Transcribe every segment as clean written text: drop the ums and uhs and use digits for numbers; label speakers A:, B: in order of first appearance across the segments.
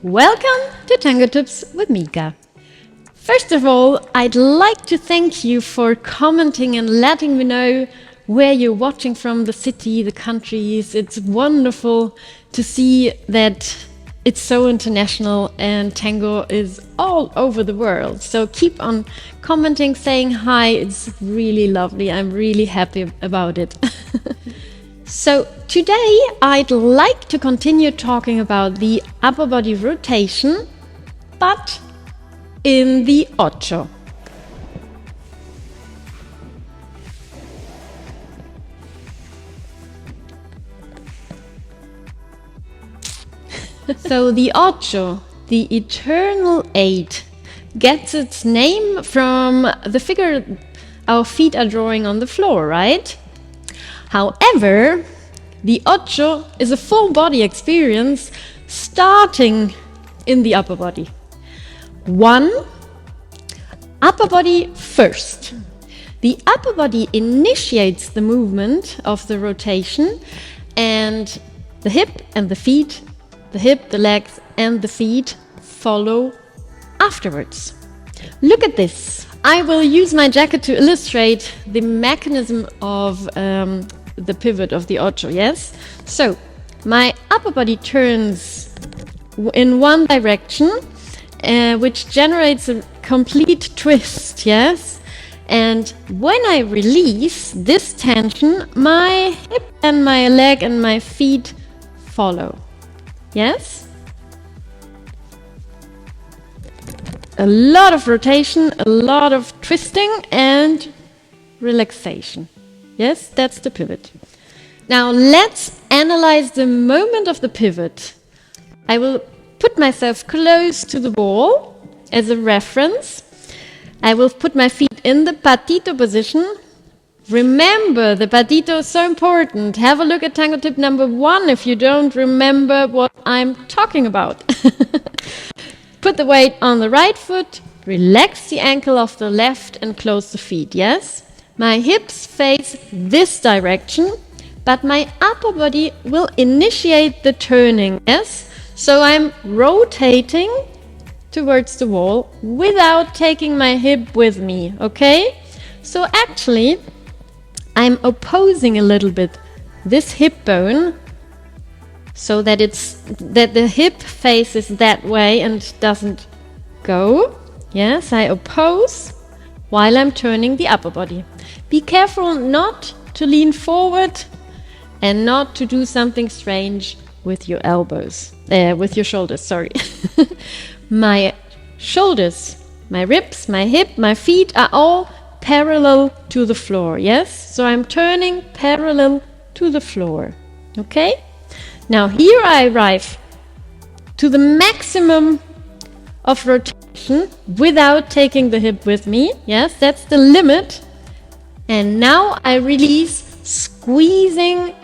A: Welcome to Tango Tips with Mika. First of all, I'd like to thank you for commenting and letting me know where you're watching from, the city, the countries. It's wonderful to see that it's so international and tango is all over the world. So keep on commenting, saying hi. It's really lovely. I'm really happy about it. So today I'd like to continue talking about the upper body rotation, but in the Ocho. So the Ocho, the eternal 8, gets its name from the figure our feet are drawing on the floor, right? However, the Ocho is a full body experience starting in the upper body. 1, upper body first. The upper body initiates the movement of the rotation, and the hip and the feet, the hip, the legs and the feet follow afterwards. Look at this. I will use my jacket to illustrate the mechanism of the pivot of the Ocho, yes? So, my upper body turns in one direction, which generates a complete twist, yes? And when I release this tension, my hip and my leg and my feet follow. Yes? A lot of rotation, a lot of twisting and relaxation. Yes, that's the pivot. Now let's analyze the moment of the pivot. I will put myself close to the wall as a reference. I will put my feet in the patito position. Remember, the patito is so important. Have a look at Tango tip number 1 if you don't remember what I'm talking about. Put the weight on the right foot, relax the ankle of the left and close the feet, yes? My hips face this direction, but my upper body will initiate the turning, yes? So I'm rotating towards the wall without taking my hip with me, okay? So actually, I'm opposing a little bit this hip bone so that the hip faces that way and doesn't go. Yes, I oppose while I'm turning the upper body. Be careful not to lean forward and not to do something strange with your elbows, with your shoulders, sorry. My shoulders, my ribs, my hip, my feet are all parallel to the floor, yes? So I'm turning parallel to the floor, okay? Now here I arrive to the maximum of rotation without taking the hip with me, yes? That's the limit. And now I release, squeezing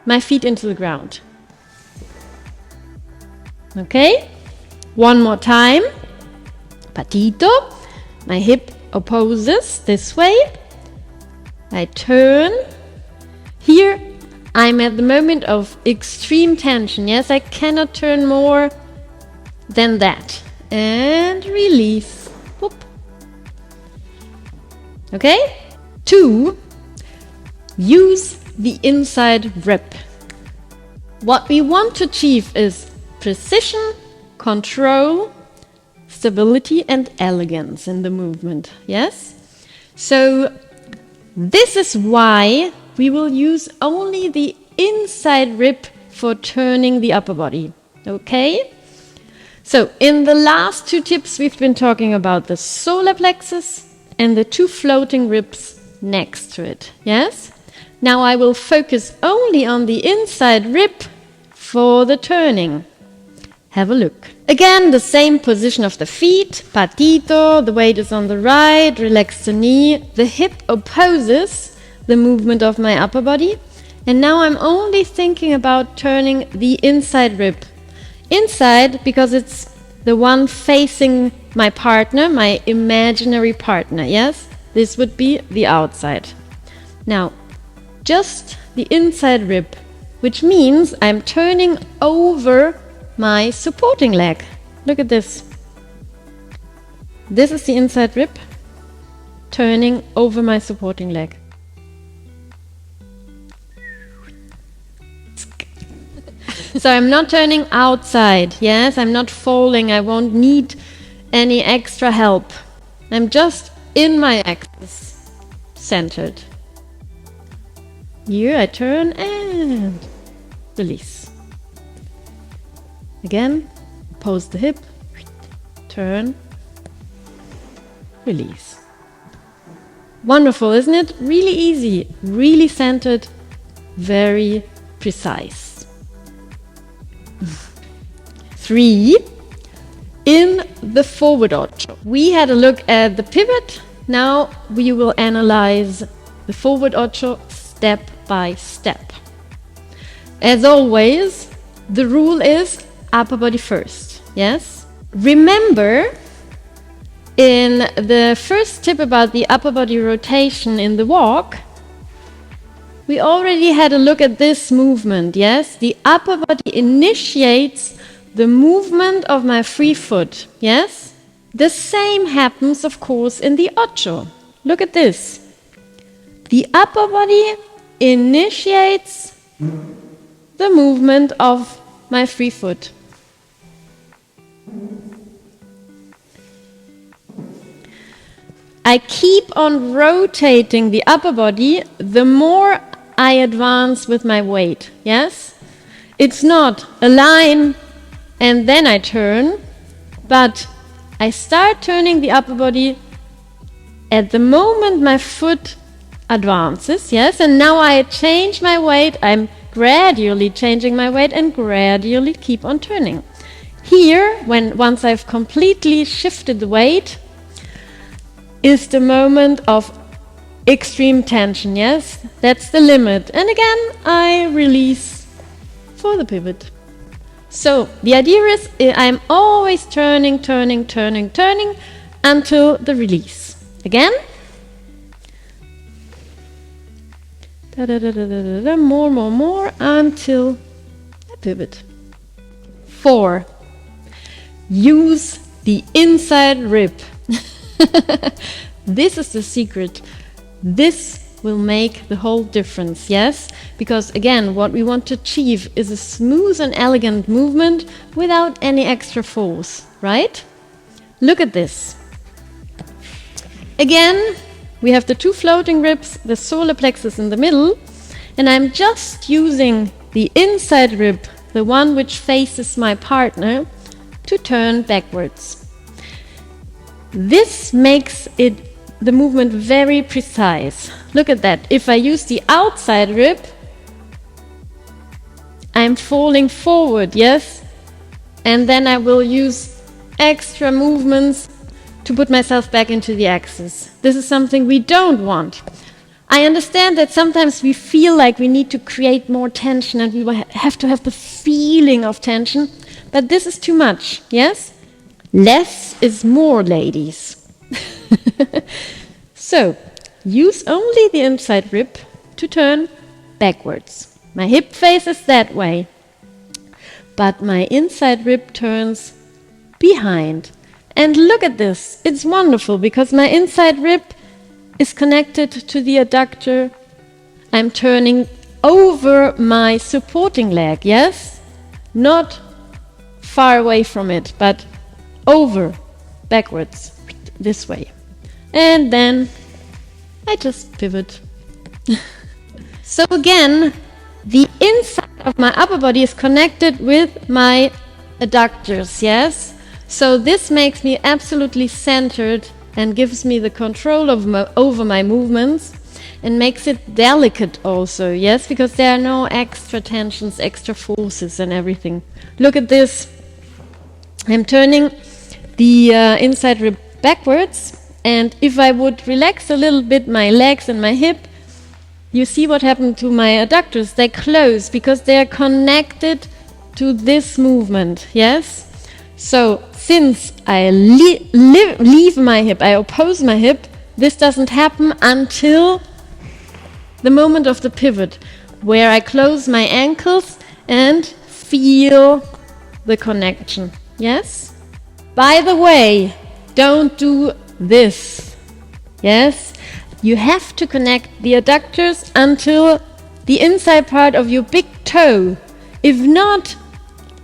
A: my feet into the ground. Okay? One more time. Patito. My hip opposes this way. I turn. Here I'm at the moment of extreme tension. Yes, I cannot turn more than that. And release. Whoop. Okay? 2. Use the inside rib. What we want to achieve is precision, control, stability and elegance in the movement, yes? So this is why we will use only the inside rib for turning the upper body, okay? So in the last 2 tips we've been talking about the solar plexus and the 2 floating ribs next to it, yes? Now I will focus only on the inside rib for the turning. Have a look. Again, the same position of the feet, patito, the weight is on the right, relax the knee, the hip opposes the movement of my upper body, and now I'm only thinking about turning the inside rib. Inside, because it's the one facing my partner, my imaginary partner, yes? This would be the outside. Now, just the inside rib which means I'm turning over my supporting leg. Look at this. This is the inside rib, turning over my supporting leg. So I'm not turning outside, yes? I'm not falling, I won't need any extra help. I'm just in my axis, centered. Here I turn and release. Again, pose the hip, turn, release. Wonderful, isn't it? Really easy, really centered, very precise. 3. In the forward Ocho. We had a look at the pivot. Now we will analyze the forward Ocho step by step. As always, the rule is upper body first. Yes? Remember, in the first tip about the upper body rotation in the walk, we already had a look at this movement. Yes? The upper body initiates the movement of my free foot, yes? The same happens, of course, in the Ocho. Look at this. The upper body initiates the movement of my free foot. I keep on rotating the upper body the more I advance with my weight, yes? It's not a line and then I turn, but I start turning the upper body at the moment my foot advances, yes, and now I change my weight, I'm gradually changing my weight and gradually keep on turning. Here, once I've completely shifted the weight, is the moment of extreme tension, yes, that's the limit, and again I release for the pivot. So the idea is I'm always turning until the release. Again. More until I pivot. 4. Use the inside rib. This is the secret. This will make the whole difference, yes? Because again, what we want to achieve is a smooth and elegant movement without any extra force, right? Look at this. Again, we have the 2 floating ribs, the solar plexus in the middle, and I'm just using the inside rib, the one which faces my partner, to turn backwards. This makes the movement very precise. Look at that. If I use the outside rib, I'm falling forward, yes? And then I will use extra movements to put myself back into the axis. This is something we don't want. I understand that sometimes we feel like we need to create more tension and we have to have the feeling of tension, but this is too much, yes? Less is more, ladies. So, use only the inside rib to turn backwards. My hip faces that way, but my inside rib turns behind. And look at this, it's wonderful because my inside rib is connected to the adductor. I'm turning over my supporting leg, yes? Not far away from it, but over, backwards, this way. And then I just pivot. So again, the inside of my upper body is connected with my adductors, yes? So this makes me absolutely centered and gives me the control over my movements and makes it delicate also, yes? Because there are no extra tensions, extra forces and everything. Look at this. I'm turning the inside rib backwards, and if I would relax a little bit my legs and my hip, you see what happened to my adductors. They close because they are connected to this movement, yes? So since I leave my hip, I oppose my hip, this doesn't happen until the moment of the pivot. where I close my ankles and feel the connection. Yes? By the way, don't do this. Yes? You have to connect the adductors until the inside part of your big toe. If not,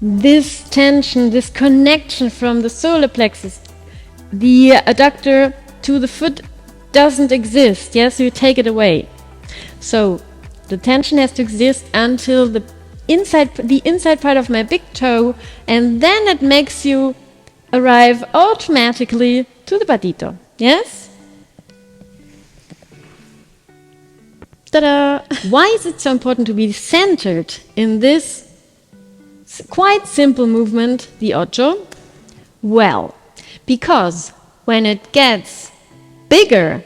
A: this tension, this connection from the solar plexus, the adductor to the foot doesn't exist. Yes, you take it away. So the tension has to exist until the inside part of my big toe, and then it makes you arrive automatically to the patito. Yes? Ta-da! Why is it so important to be centered in this quite simple movement, the Ocho? Well, because when it gets bigger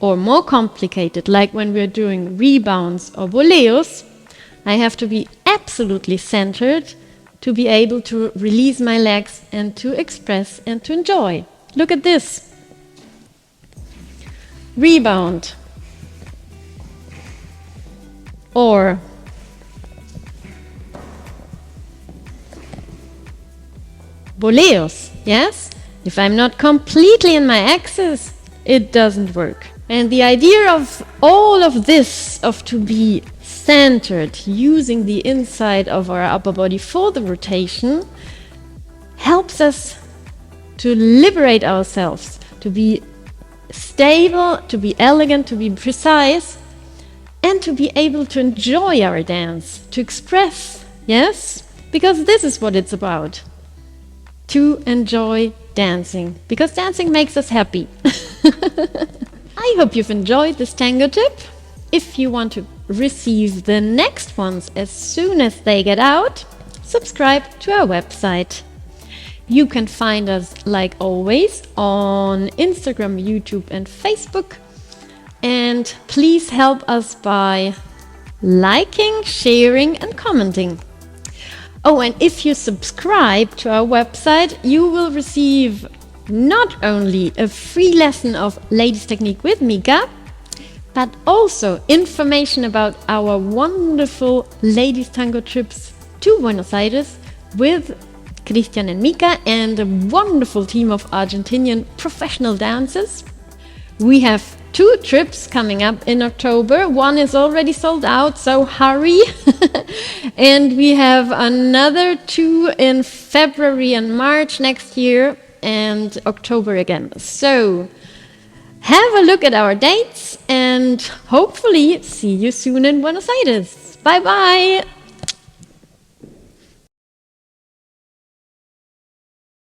A: or more complicated, like when we're doing rebounds or voleos, I have to be absolutely centered to be able to release my legs and to express and to enjoy. Look at this. Rebound. Or voleos, yes? If I'm not completely in my axis, it doesn't work. And the idea of all of this, of to be centered, using the inside of our upper body for the rotation, helps us to liberate ourselves, to be stable, to be elegant, to be precise, and to be able to enjoy our dance, to express, yes? Because this is what it's about. To enjoy dancing, because dancing makes us happy. I hope you've enjoyed this tango tip. If you want to receive the next ones as soon as they get out, subscribe to our website. You can find us, like always, on Instagram, YouTube, and Facebook. And please help us by liking, sharing, and commenting. Oh, and if you subscribe to our website, you will receive not only a free lesson of Ladies Technique with Mika, but also information about our wonderful ladies tango trips to Buenos Aires with Cristian&Mika and a wonderful team of Argentinian professional dancers. We have 2 trips coming up in October. One is already sold out, so hurry. And we have another 2 in February and March next year, and October again. So have a look at our dates and hopefully see you soon in Buenos Aires. Bye bye.